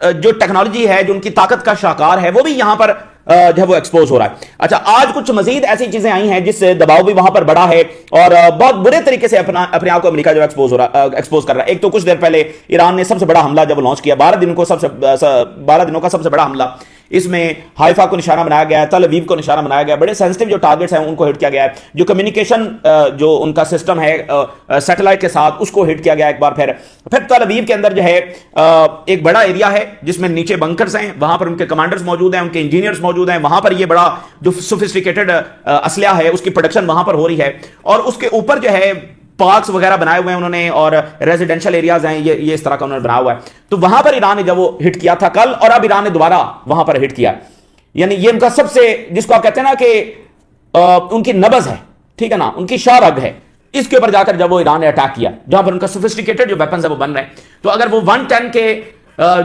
جو ٹیکنالوجی ہے, جو ان کی طاقت کا شاہکار ہے, وہ بھی یہاں پر جو ہے وہ ایکسپوز ہو رہا ہے. اچھا, آج کچھ مزید ایسی چیزیں آئی ہیں جس سے دباؤ بھی وہاں پر بڑا ہے اور بہت برے طریقے سے اپنے آپ کو امریکہ جو ایکسپوز کر رہا ہے. ایک تو کچھ دیر پہلے ایران نے سب سے بڑا حملہ جب لانچ کیا, 12 دنوں کا سب سے بڑا حملہ, اس میں ہائفا کو نشانہ بنایا گیا ہے, تل ابیب کو نشانہ بنایا گیا ہے, بڑے سینسٹیو جو ٹارگٹس ہیں ان کو ہٹ کیا گیا ہے. جو کمیونیکیشن جو ان کا سسٹم ہے سیٹلائٹ کے ساتھ, اس کو ہٹ کیا گیا ایک بار پھر تل ابیب کے اندر جو ہے ایک بڑا ایریا ہے جس میں نیچے بنکرز ہیں, وہاں پر ان کے کمانڈرز موجود ہیں, ان کے انجینئرز موجود ہیں, وہاں پر یہ بڑا جو سوفسٹیکیٹڈ اسلحہ ہے اس کی پروڈکشن وہاں پر ہو رہی ہے, اور اس کے اوپر جو ہے پارکس وغیرہ بنائے ہوئے ہیں انہوں نے, اور ریزیڈینشل ایریاز ہیں یہ اس طرح کا انہوں نے بنایا ہوا ہے. تو وہاں پر ایران نے جب وہ ہٹ کیا تھا کل, اور اب ایران نے دوبارہ وہاں پر ہٹ کیا, یعنی یہ ان کا سب سے, جس کو آپ کہتے ہیں نا کہ ان کی نبض ہے, ٹھیک ہے نا, ان کی شاہ رگ ہے, اس کے اوپر جا کر جب وہ ایران نے اٹیک کیا, جہاں پر ان کا سوفسٹیکیٹڈ جو ویپنز ہیں وہ بن رہے ہیں. تو اگر وہ 110 کے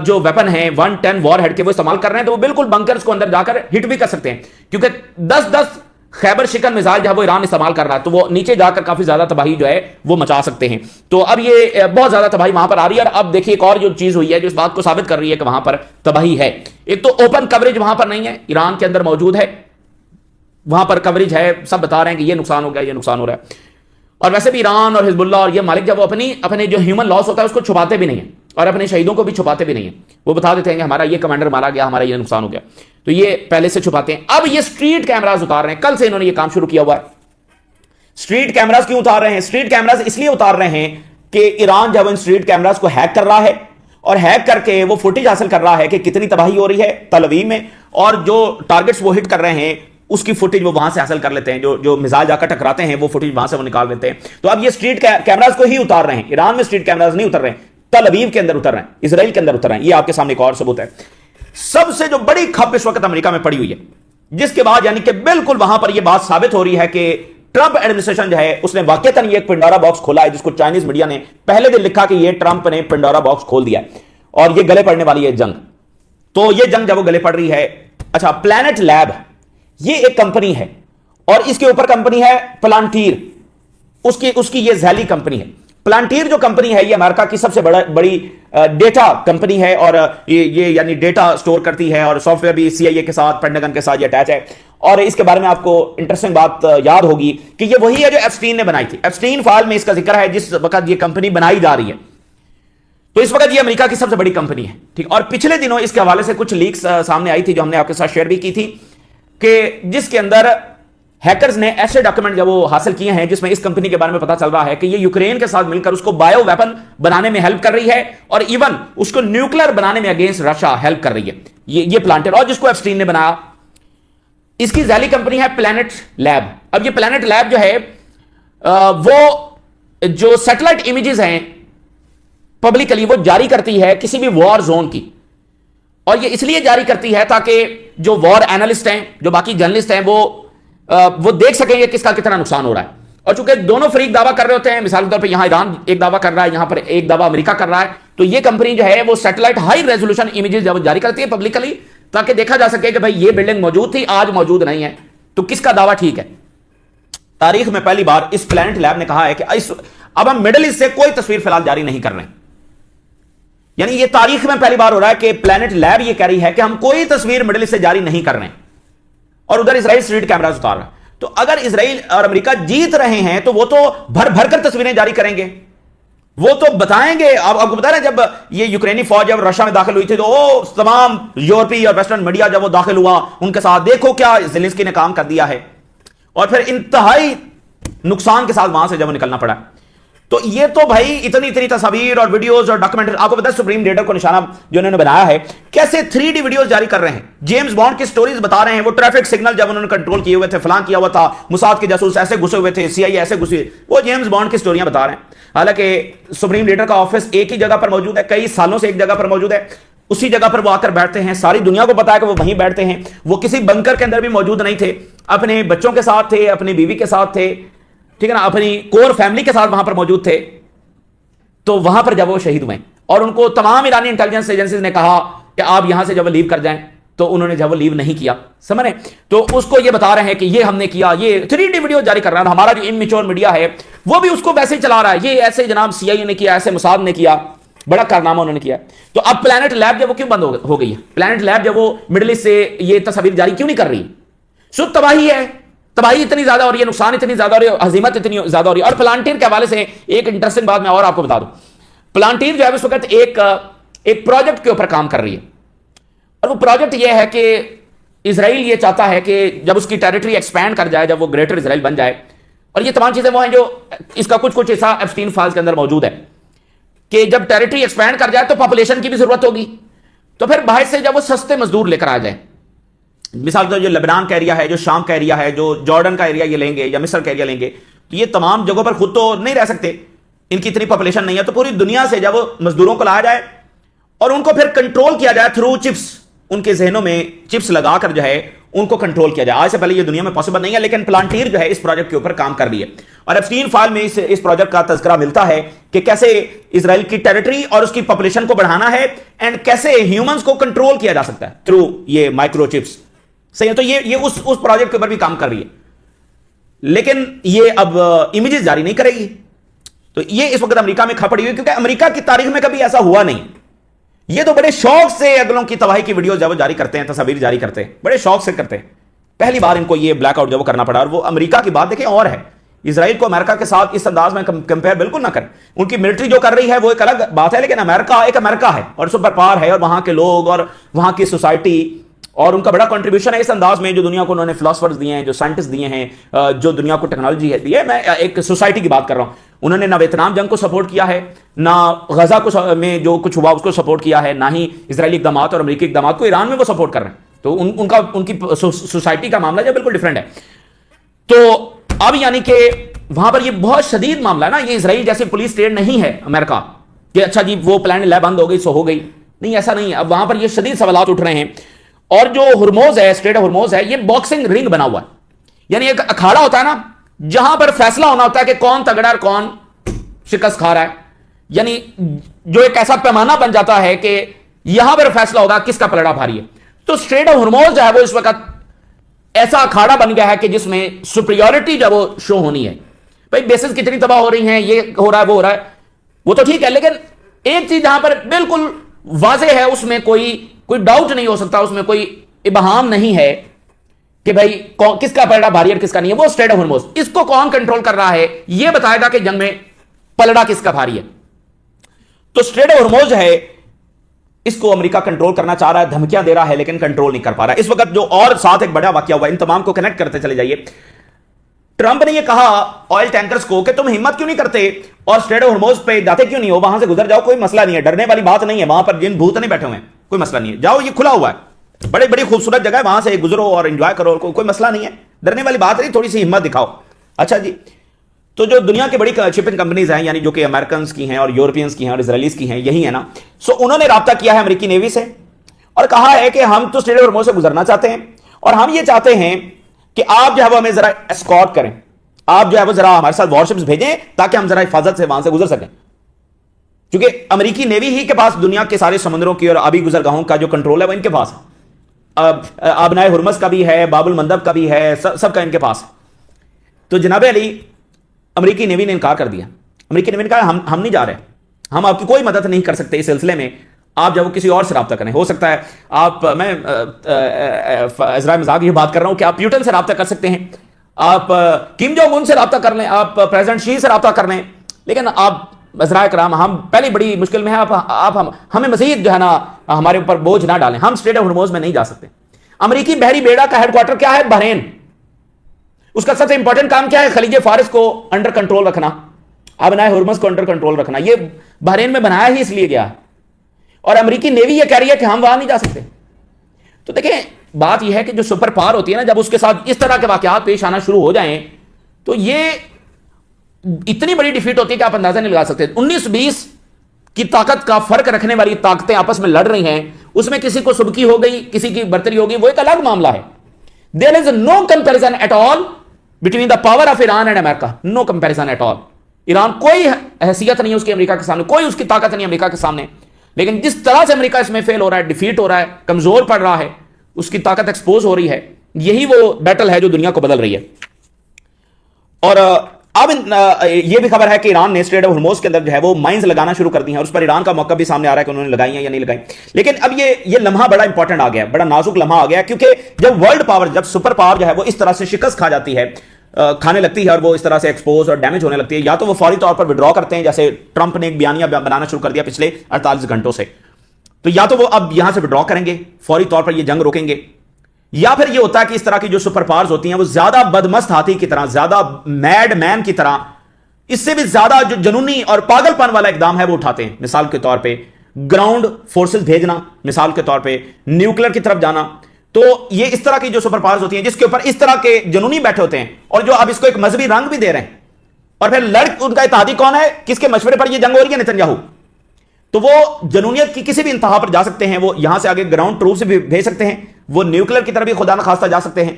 جو ویپن ہیں 110 وار ہیڈ کے وہ استعمال کر رہے ہیں, تو وہ بالکل بنکرز کو اندر جا کر ہٹ بھی کر سکتے ہیں, کیونکہ 10 خیبر شکن میزائل جب وہ ایران استعمال کر رہا ہے تو وہ نیچے جا کر کافی زیادہ تباہی جو ہے وہ مچا سکتے ہیں. تو اب یہ بہت زیادہ تباہی وہاں پر آ رہی ہے. اور اب دیکھیے ایک اور جو چیز ہوئی ہے جو اس بات کو ثابت کر رہی ہے کہ وہاں پر تباہی ہے. ایک تو اوپن کوریج وہاں پر نہیں ہے, ایران کے اندر موجود ہے, وہاں پر کوریج ہے, سب بتا رہے ہیں کہ یہ نقصان ہو گیا, یہ نقصان ہو رہا ہے. اور ویسے بھی ایران اور حزب اللہ اور یہ مالک جب وہ اپنے جو ہیومن لاس ہوتا ہے اس کو چھپاتے بھی نہیں ہیں, اور اپنے شہیدوں کو بھی چھپاتے بھی نہیں ہیں. وہ بتا دیتے ہیں کہ ہمارا یہ کمانڈر مارا گیا, ہمارا یہ نقصان ہو گیا, تو یہ پہلے سے چھپاتے ہیں. اب یہ اسٹریٹ کیمراز اتار رہے ہیں, کل سے انہوں نے یہ کام شروع کیا ہوا ہے. اسٹریٹ کیمراز کیوں اتار رہے ہیں؟ اسٹریٹ کیمراز اس لیے اتار رہے ہیں کہ ایران جب ان اسٹریٹ کیمراز کو ہیک کر رہا ہے, اور ہیک کر کے وہ فوٹیج حاصل کر رہا ہے کہ کتنی تباہی ہو رہی ہے تل ابیب میں, اور جو ٹارگٹس وہ ہٹ کر رہے ہیں اس کی فوٹیج وہ وہاں سے حاصل کر لیتے ہیں, جو میزائل جا کر ٹکراتے ہیں وہ فوٹیج وہاں سے وہ نکال لیتے ہیں. تو اب یہ اسٹریٹ کیمراز کو ہی اتار رہے ہیں. ایران میں اسٹریٹ کیمراز نہیں اتر رہے ہیں, تل ابیب کے اندر اتر رہے ہیں, اسرائیل کے اندر اتر رہے ہیں. یہ آپ کے سامنے ایک اور ثبوت ہے. سب سے جو بڑی کھپ اس وقت امریکہ میں پڑی ہوئی ہے, جس کے بعد یعنی کہ بالکل وہاں پر یہ بات ثابت ہو رہی ہے کہ ٹرمپ ایڈمنسٹریشن جو ہے اس نے واقعتاً یہ ایک پنڈورا باکس کھولا ہے, جس کو چائنیز میڈیا نے پہلے دن لکھا کہ یہ ٹرمپ نے پنڈورا باکس کھول دیا ہے اور یہ گلے پڑنے والی ہے جنگ. تو یہ جنگ جب وہ گلے پڑ رہی ہے, اچھا پلانٹ لیب یہ ایک کمپنی ہے, اور اس کے اوپر کمپنی ہے پلانٹیر, اس کی یہ ذیلی کمپنی ہے. پلانٹیر جو کمپنی ہے یہ امریکہ کی سب سے بڑی ڈیٹا کمپنی ہے, اور یہ یعنی ڈیٹا سٹور کرتی ہے, اور سافٹ ویئر بھی CIA کے ساتھ, پینٹاگن کے ساتھ یہ اٹیچ ہے. اور اس کے بارے میں آپ کو انٹرسٹنگ بات یاد ہوگی کہ یہ وہی ہے جو ایپسٹین نے بنائی تھی. ایپسٹین فائل میں اس کا ذکر ہے جس وقت یہ کمپنی بنائی جا رہی ہے. تو اس وقت یہ امریکہ کی سب سے بڑی کمپنی ہے, ٹھیک. اور پچھلے دنوں اس کے حوالے سے کچھ لیکس سامنے آئی تھی جو ہم نے آپ کے ساتھ شیئر بھی کی تھی, کہ جس کے اندر ہیکرز نے ایسے ڈاکومنٹ جب وہ حاصل کیے ہیں جس میں اس کمپنی کے بارے میں پتا چل رہا ہے کہ یہ یوکرین کے ساتھ مل کر اس کو بایو ویپن بنانے میں ہیلپ کر رہی ہے, اور ایون اس کو نیوکلیر بنانے میں اگینسٹ رشیا ہیلپ کر رہی ہے. یہ پلانٹر, اور جس کو ایپسٹین نے بنایا, اس کی ذیلی کمپنی ہے پلانٹ لیب. اب یہ پلانٹ لیب جو ہے وہ جو سیٹلائٹ امیجز ہیں پبلکلی وہ جاری کرتی ہے کسی بھی وار زون کی, اور یہ اس لیے جاری کرتی ہے تاکہ جو وار اینالسٹ ہیں, جو باقی جرنلسٹ ہیں, وہ دیکھ سکیں گے کس کا کتنا نقصان ہو رہا ہے. اور چونکہ دونوں فریق دعویٰ کر رہے ہوتے ہیں, مثال کے طور پہ یہاں ایران ایک دعویٰ کر رہا ہے, یہاں پر ایک دعویٰ امریکہ کر رہا ہے, تو یہ کمپنی جو ہے وہ سیٹلائٹ ہائی ریزولوشن امیجز جب جاری کرتی ہے پبلکلی, تاکہ دیکھا جا سکے کہ بھائی یہ بلڈنگ موجود تھی, آج موجود نہیں ہے, تو کس کا دعویٰ ٹھیک ہے. تاریخ میں پہلی بار اس پلانٹ لیب نے کہا ہے کہ اب ہم مڈل ایسٹ سے کوئی تصویر فی الحال جاری نہیں کر رہے ہیں. یعنی یہ تاریخ میں پہلی بار ہو رہا ہے کہ پلانٹ لیب یہ کہہ رہی ہے کہ ہم کوئی تصویر مڈل ایسٹ سے جاری نہیں کر رہے ہیں, اور ادھر اسرائیل اسٹریٹ کیمراز اتار رہا ہے. تو اگر اسرائیل اور امریکہ جیت رہے ہیں تو وہ تو بھر بھر کر تصویریں جاری کریں گے, وہ تو بتائیں گے. آپ کو بتا رہے ہیں جب یہ یوکرینی فوج جب رشیا میں داخل ہوئی تھی تو تمام یورپی اور ویسٹرن میڈیا جب وہ داخل ہوا ان کے ساتھ, دیکھو کیا زیلنسکی نے کام کر دیا ہے, اور پھر انتہائی نقصان کے ساتھ وہاں سے جب نکلنا پڑا. تو یہ تو بھائی اتنی تصاویر اور ویڈیوز اور ڈاکومنٹری, آپ کو پتا ہے سپریم لیڈر کو نشانہ جو انہوں نے بنایا ہے, کیسے 3D ویڈیوز جاری کر رہے ہیں, جیمز بانڈ کی سٹوریز بتا رہے ہیں, وہ ٹریفک سگنل جب انہوں نے کنٹرول کیے ہوئے تھے, فلاں کیا ہوا تھا, موساد کے جاسوس ایسے گھسے ہوئے تھے, CIA ایسے گھسے, وہ جیمز بانڈ کی سٹوریاں بتا رہے ہیں. حالانکہ سپریم لیڈر کا آفس ایک ہی جگہ پر موجود ہے, کئی سالوں سے ایک جگہ پر موجود ہے, اسی جگہ پر وہ آ کر بیٹھتے ہیں, ساری دنیا کو پتا ہے کہ وہ وہیں بیٹھتے ہیں. وہ کسی بنکر کے اندر بھی موجود نہیں تھے, اپنے بچوں کے ساتھ تھے, اپنی بیوی کے ساتھ تھے, ٹھیک ہے نا, اپنی کور فیملی کے ساتھ وہاں پر موجود تھے. تو وہاں پر جب وہ شہید ہوئے اور ان کو تمام ایرانی انٹیلیجنس ایجنسیز نے کہا کہ آپ یہاں سے جب لیو کر جائیں, تو انہوں نے جب وہ لیو نہیں کیا, سمجھ رہے ہیں, تو اس کو یہ بتا رہے ہیں کہ یہ ہم نے کیا, یہ 3D ویڈیو جاری کر رہا ہے. ہمارا جو اممیچور میڈیا ہے وہ بھی اس کو ویسے ہی چلا رہا ہے, یہ ایسے جناب CIA نے کیا, ایسے موساد نے کیا. بڑا کارنامہ انہوں نے کیا. تو اب پلانٹ لیب جب وہ کیوں بند ہو گئی ہے؟ پلانٹ لیب جب وہ مڈل ایسٹ سے یہ تصاویر جاری کیوں نہیں کر رہی؟ سو تباہی ہے، تباہی اتنی زیادہ ہو رہی ہے، نقصان اتنی زیادہ ہو رہی ہے، ہزیمت اتنی زیادہ ہو رہی ہے. اور پلانٹیر کے حوالے سے ایک انٹرسٹنگ بات میں اور آپ کو بتا دوں. پلانٹیر جو ہے اس وقت ایک پروجیکٹ کے اوپر کام کر رہی ہے، اور وہ پروجیکٹ یہ ہے کہ اسرائیل یہ چاہتا ہے کہ جب اس کی ٹیریٹری ایکسپینڈ کر جائے، جب وہ گریٹر اسرائیل بن جائے، اور یہ تمام چیزیں وہ ہیں جو اس کا کچھ حصہ ایپسٹین فائلز کے اندر موجود ہے، کہ جب ٹیریٹری ایکسپینڈ کر جائے تو پاپولیشن کی بھی ضرورت ہوگی، تو پھر باہر سے جب وہ سستے مزدور لے کر آ جائیں، مثال جو لبنان کا ایریا ہے، جو شام کا ایریا ہے، جو جارڈن کا ایریا یہ لیں گے یا مصر کا ایریا لیں گے، تو یہ تمام جگہوں پر خود تو نہیں رہ سکتے، ان کی اتنی پاپولیشن نہیں ہے، تو پوری دنیا سے جب وہ مزدوروں کو لایا جائے اور ان کو پھر کنٹرول کیا جائے تھرو چپس، ان کے ذہنوں میں چپس لگا کر جو ہے ان کو کنٹرول کیا جائے. آج سے پہلے یہ دنیا میں پاسبل نہیں ہے، لیکن پلانٹیر جو ہے اس پروجیکٹ کے اوپر کام کر رہی ہے. اور ایپسٹین فائل میں اس پروجیکٹ کا تذکرہ ملتا ہے کہ کیسے اسرائیل کی ٹیریٹری اور اس کی پاپولیشن کو بڑھانا ہے، اینڈ کیسے ہیومنز کو کنٹرول کیا جا سکتا ہے تھرو یہ مائکرو چپس. صحیح ہے، تو یہ اس پروجیکٹ کے اوپر بھی کام کر رہی ہے، لیکن یہ اب امیجز جاری نہیں کرے گی. تو یہ اس وقت امریکہ میں کھپڑی ہوئی، کیونکہ امریکہ کی تاریخ میں کبھی ایسا ہوا نہیں. یہ تو بڑے شوق سے اگلوں کی تباہی کی ویڈیو جب وہ جاری کرتے ہیں، تصاویر جاری کرتے ہیں، بڑے شوق سے کرتے ہیں. پہلی بار ان کو یہ بلیک آؤٹ جب وہ کرنا پڑا، اور وہ امریکہ کی بات دیکھیں اور ہے. اسرائیل کو امریکہ کے ساتھ اس انداز میں کمپیئر بالکل نہ کریں. ان کی ملٹری جو کر رہی ہے وہ ایک الگ بات ہے، لیکن امریکہ ایک امریکہ ہے اور سپر پاور ہے، اور وہاں کے لوگ اور وہاں کی سوسائٹی اور ان کا بڑا کنٹریبیوشن ہے اس انداز میں جو دنیا کو انہوں نے فلاسفرز دیے ہیں، جو سائنٹسٹ دیے ہیں، جو دنیا کو ٹیکنالوجی ہے دی ہے. میں ایک سوسائٹی کی بات کر رہا ہوں. انہوں نے نہ ویتنام جنگ کو سپورٹ کیا ہے، نہ غزہ کو میں جو کچھ ہوا اس کو سپورٹ کیا ہے، نہ ہی اسرائیلی اقدامات اور امریکی اقدامات کو ایران میں وہ سپورٹ کر رہے ہیں. تو ان کی سوسائٹی کا معاملہ جو بالکل ڈیفرنٹ ہے. تو اب یعنی کہ وہاں پر یہ بہت شدید معاملہ ہے نا. یہ اسرائیل جیسے پولیس اسٹیٹ نہیں ہے امریکہ کہ اچھا جی وہ پلان لیب بند ہو گئی سو ہو گئی، نہیں ایسا نہیں ہے. اب وہاں پر یہ شدید سوالات اٹھ رہے ہیں. اور جو ہرموز ہے، اسٹریٹ آف ہرموز ہے، یہ باکسنگ رنگ بنا ہوا ہے. یعنی ایک اکھاڑا ہوتا ہے نا جہاں پر فیصلہ ہونا ہوتا ہے کہ کون تگڑا اور کون شکست کھا رہا ہے. یعنی جو ایک ایسا پیمانہ بن جاتا ہے کہ یہاں پر فیصلہ ہوگا کس کا پلڑا بھاری ہے. تو اسٹریٹ آف ہرموز جو ہے وہ اس وقت ایسا اکھاڑا بن گیا ہے کہ جس میں سپریورٹی جو وہ شو ہونی ہے. بھائی بیسز کتنی تباہ ہو رہی ہیں، یہ ہو رہا ہے وہ ہو رہا ہے، وہ تو ٹھیک ہے، لیکن ایک چیز جہاں پر بالکل واضح ہے، اس میں کوئی ڈاؤٹ نہیں ہو سکتا، اس میں کوئی ابہام نہیں ہے کہ بھائی کس کا پلڑا بھاری اور کس کا نہیں ہے. وہ اسٹریٹ آف ہرموز، اس کو کون کنٹرول کر رہا ہے یہ بتائے گا کہ جنگ میں پلڑا کس کا بھاری ہے. تو اسٹریٹ آف ہرموز جو ہے اس کو امریکہ کنٹرول کرنا چاہ رہا ہے، دھمکیاں دے رہا ہے، لیکن کنٹرول نہیں کر پا رہا ہے اس وقت. جو اور ساتھ ایک بڑا واقعہ ہوا، ان تمام کو کنیکٹ کرتے چلے جائیے. ٹرمپ نے یہ کہا آئل ٹینکرز کو کہ تم ہمت کیوں نہیں کرتے اور اسٹریٹ آف ہرموز پہ جاتے کیوں نہیں ہو، وہاں سے گزر جاؤ، کوئی مسئلہ نہیں ہے، ڈرنے والی بات نہیں ہے، وہاں پر جن بھوت نہیں بیٹھے ہوئے ہیں، کوئی مسئلہ نہیں ہے، جاؤ، یہ کھلا ہوا ہے، بڑی بڑی خوبصورت جگہ ہے، وہاں سے گزرو اور انجوائے کرو، کوئی مسئلہ نہیں ہے، ڈرنے والی بات نہیں، تھوڑی سی ہمت دکھاؤ. اچھا جی، تو جو دنیا کی بڑی شپنگ کمپنیز ہیں، یعنی جو کہ امریکنز کی ہیں اور یورپینز کی ہیں اور اسرائیلیز کی ہیں، یہی ہے نا، سو انہوں نے رابطہ کیا ہے امریکی نیوی سے اور کہا ہے کہ ہم تو اسٹریٹ آف ہرموز سے گزرنا چاہتے ہیں، اور ہم یہ چاہتے ہیں کہ آپ جو ہے وہ ہمیں ذرا اسکارٹ کریں، آپ جو ہے وہ ذرا ہمارے ساتھ وارشپس بھیجیں تاکہ ہم ذرا حفاظت سے وہاں سے گزر سکیں. کیونکہ امریکی نیوی ہی کے پاس دنیا کے سارے سمندروں کی اور آبی گزرگاہوں کا جو کنٹرول ہے وہ ان کے پاس ہے. آبنائے ہرمز کا بھی ہے، باب المندب کا بھی ہے، سب کا ان کے پاس. تو جناب علی امریکی نیوی نے انکار کر دیا. امریکی نیوی نے کہا ہم نہیں جا رہے، ہم آپ کی کوئی مدد نہیں کر سکتے اس سلسلے میں، آپ جب وہ کسی اور سے رابطہ کریں. ہو سکتا ہے آپ، میں ازرائے مزاق یہ بات کر رہا ہوں کہ آپ پیوٹن سے رابطہ کر سکتے ہیں، آپ کم جونگ ان سے رابطہ کر لیں، آپ پریزیڈنٹ شی سے رابطہ کر لیں، لیکن آپ عزرائے کرام ہم پہلی بڑی مشکل میں ہیں، آپ ہمیں مزید جو ہے نا ہمارے اوپر بوجھ نہ ڈالیں، ہم اسٹریٹ آف ہرموز میں نہیں جا سکتے. امریکی بحری بیڑا کا ہیڈ کوارٹر کیا ہے؟ بحرین. اس کا سب سے امپورٹنٹ کام کیا ہے؟ خلیج فارس کو انڈر کنٹرول رکھنا، آبنائے ہرمز کو انڈر کنٹرول رکھنا. یہ بحرین میں بنایا ہی اس لیے گیا ہے، اور امریکی نیوی یہ کہہ رہی ہے کہ ہم وہاں نہیں جا سکتے. تو دیکھیں بات یہ ہے کہ جو سپر پاور ہوتی ہے نا، جب اس کے ساتھ اس طرح کے واقعات پیش آنا شروع ہو جائیں تو یہ اتنی بڑی ڈیفیٹ ہوتی ہے کہ آپ اندازہ نہیں لگا سکتے. 19-20 کی طاقت کا فرق رکھنے والی طاقتیں آپس میں لڑ رہی ہیں، اس میں کسی کو سبکی ہو گئی، کسی کی برتری ہو گئی، وہ ایک الگ معاملہ ہے. There is no comparison at all between the power of Iran and America. No comparison at all. Iran کوئی حیثیت نہیں ہے اس کی امریکہ کے سامنے، کوئی اس کی طاقت نہیں امریکہ کے سامنے. لیکن جس طرح سے امریکہ اس میں فیل ہو رہا ہے، ڈیفیٹ ہو رہا ہے، کمزور پڑ رہا ہے، اس کی طاقت ایکسپوز ہو رہی ہے، یہی وہ بیٹل ہے جو دنیا کو بدل رہی ہے. اور اب یہ بھی خبر ہے کہ ایران نے اسٹریٹ آف ہرموز کے اندر جو ہے وہ مائنز لگانا شروع کر دی ہیں اور اس پر ایران کا موقف بھی سامنے آ رہا ہے کہ انہوں نے لگائی ہیں یا نہیں لگائی. لیکن اب یہ لمحہ بڑا انپورٹنٹ آ گیا, بڑا نازک لمحہ آ گیا, کیونکہ جب ورلڈ پاور, جب سپر پاور جو ہے وہ اس طرح سے شکست کھا جاتی ہے, کھانے لگتی ہے اور وہ اس طرح سے ایکسپوز اور ڈیمیج ہونے لگتی ہے, یا تو وہ فوری طور پر وڈرا کرتے ہیں, جیسے ٹرمپ نے ایک بیانیہ بنانا شروع کر دیا پچھلے 48 گھنٹوں سے, تو یا تو وہ اب یہاں سے وڈرا کریں گے, فوری طور پر یہ جنگ روکیں گے, یا پھر یہ ہوتا ہے کہ اس طرح کی جو سپر پاورز ہوتی ہیں وہ زیادہ بدمست ہاتھی کی طرح, زیادہ میڈ مین کی طرح, اس سے بھی زیادہ جو جنونی اور پاگل پن والا اقدام ہے وہ اٹھاتے ہیں. مثال کے طور پہ گراؤنڈ فورسز بھیجنا, مثال کے طور پہ نیوکلیر کی طرف جانا. تو یہ اس طرح کی جو سپر پاورز ہوتی ہیں جس کے اوپر اس طرح کے جنونی بیٹھے ہوتے ہیں اور جو اب اس کو ایک مذہبی رنگ بھی دے رہے ہیں, اور پھر ان کا اتحادی کون ہے, کس کے مشورے پر یہ جنگ ہو رہی ہے, نتن یاہو. تو وہ جنونیت کی کسی بھی انتہا پر جا سکتے ہیں, وہ یہاں سے آگے گراؤنڈ ٹروپ سے بھی بھیج سکتے ہیں, وہ نیوکلیر کی طرف بھی خدا نخواستہ جا سکتے ہیں,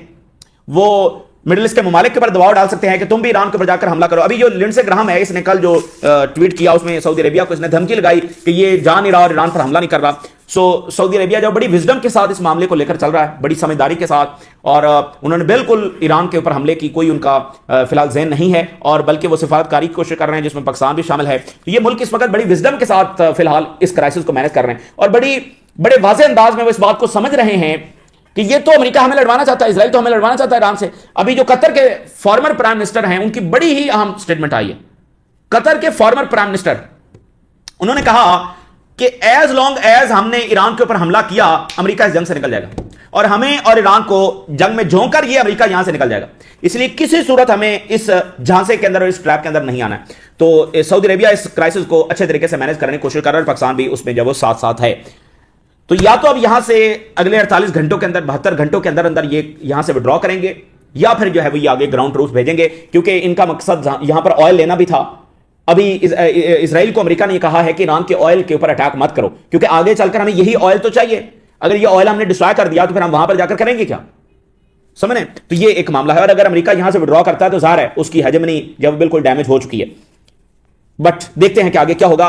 وہ مڈل ایسٹ کے ممالک کے اوپر دباؤ ڈال سکتے ہیں کہ تم بھی ایران کے اوپر جا کر حملہ کرو. ابھی جو لنڈسے گراہم ہے, اس نے کل جو ٹویٹ کیا اس میں سعودی عربیہ کو اس نے دھمکی لگائی کہ یہ جا نہیں رہا اور ایران پر حملہ نہیں کر رہا. سعودی عربیہ جو بڑی وزڈم کے ساتھ اس معاملے کو لے کر چل رہا ہے, بڑی سمجھداری کے ساتھ, اور انہوں نے بالکل ایران کے اوپر حملے کی کوئی ان کا فی الحال ذہن نہیں ہے, اور بلکہ وہ سفارتکاری کی کوشش کر رہے ہیں جس میں پاکستان بھی شامل ہے. یہ ملک اس وقت بڑی وزڈم کے ساتھ فی الحال اس کرائسس کو مینج کر رہے ہیں, اور بڑے واضح انداز میں وہ اس بات کو سمجھ رہے ہیں کہ یہ تو امریکہ ہمیں لڑوانا چاہتا ہے, اسرائیل تو ہمیں لڑوانا چاہتا ہے ایران سے. ابھی جو قطر کے فارمر پرائم منسٹر ہیں ان کی بڑی ہی اہم سٹیٹمنٹ آئی ہے. قطر کے فارمر پرائم منسٹر انہوں نے کہا کہ ایز لانگ ایز ہم نے ایران کے اوپر حملہ کیا, امریکہ اس جنگ سے نکل جائے گا, اور ہمیں اور ایران کو جنگ میں جھونک کر یہ امریکہ یہاں سے نکل جائے گا. اس لیے کسی صورت ہمیں اس جھانسے کے اندر اور اس ٹریپ کے اندر نہیں آنا ہے. تو سعودی عربیہ اس کرائسس کو اچھے طریقے سے مینج کرنے کی کوشش کر رہا ہے, اور پاکستان بھی اس میں جب وہ ساتھ ساتھ ہے. تو یا تو اب یہاں سے اگلے 48 گھنٹوں کے اندر, 72 گھنٹوں کے اندر اندر یہ یہاں سے وڈرا کریں گے, یا پھر جو ہے وہ یہ آگے گراؤنڈ ٹروپس بھیجیں گے, کیونکہ ان کا مقصد یہاں پر آئل لینا بھی تھا. ابھی اسرائیل کو امریکہ نے یہ کہا ہے کہ ایران کے آئل کے اوپر اٹیک مت کرو, کیونکہ آگے چل کر ہمیں یہی آئل تو چاہیے. اگر یہ آئل ہم نے ڈسٹرائے کر دیا تو پھر ہم وہاں پر جا کر کریں گے کیا, سمجھیں. تو یہ ایک معاملہ ہے, اور اگر امریکہ یہاں سے وڈرا کرتا ہے تو ظاہر ہے اس کی ہیجمنی جب بالکل ڈیمیج ہو چکی ہے. بٹ دیکھتے ہیں کہ آگے کیا ہوگا.